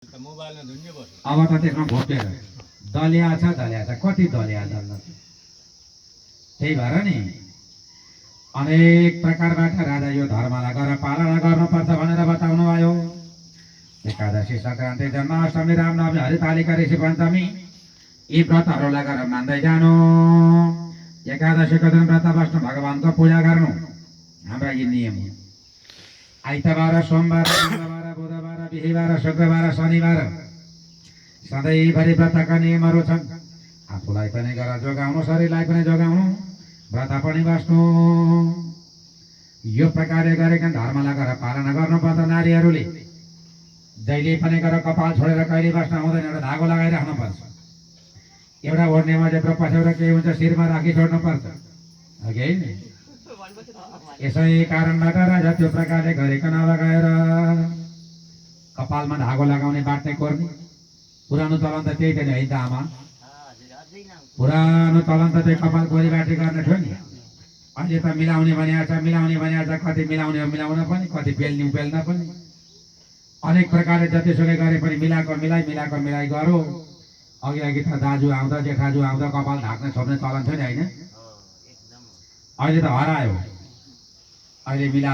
अब त त्यसमा घोपेर दलिया छ कति दलिया दल्न त्यही भएर नि अनेक प्रकारबाट राजा यो धर्मलाई गरेर पालना गर्नुपर्छ भनेर बताउनु भयो। एकादशी संक्रान्ति जन्माष्टमी रामनवमी हरितालिका ऋषि पञ्चमी यी व्रतहरूलाई गरेर मान्दै जानु। एकादशीको दिन व्रत बस्नु भगवानको पूजा गर्नु हाम्रा यी नियम हो। आइतबार सोमबार मङ्गलबार बुधबार बिहिबार शुक्रबार शनिबार सधैँभरि व्रतका नियमहरू छन्। आफूलाई पनि गरेर जोगाउनु शरीरलाई पनि जोगाउनु व्रत पनि बस्नु। यो प्रकारले गरेका धर्मलाई गरेर पालना गर्नुपर्छ। नारीहरूले जहिले पनि गरेर कपाल छोडेर कहिले बस्न हुँदैन। एउटा धागो लगाइराख्नुपर्छ। एउटा ओढ्नेमा जेब्रो पछ्यौरा केही हुन्छ शिरमा राखी छोड्नुपर्छ। अघि यसै कारणबाट राजा त्यो प्रकारले गरेको नलगाएर कपालमा धागो लगाउने बाट्ने कोर्ने पुरानो चलन त त्यही थियो नि है त आमा। पुरानो चलन त त्यही कपाल कोरी बाटी गर्ने थियो नि। अहिले त मिलाउने भनिएको छ कति मिलाउने मिलाउन पनि कति पेल्न पनि अनेक प्रकारले जतिसुकै गरे पनि मिलाएको मिलाइ गरो। अघि त दाजु आउँदा जेठाजु आउँदा कपाल ढाक्ने छोप्ने चलन थियो नि होइन। अहिले त हरायो। अहिले मिला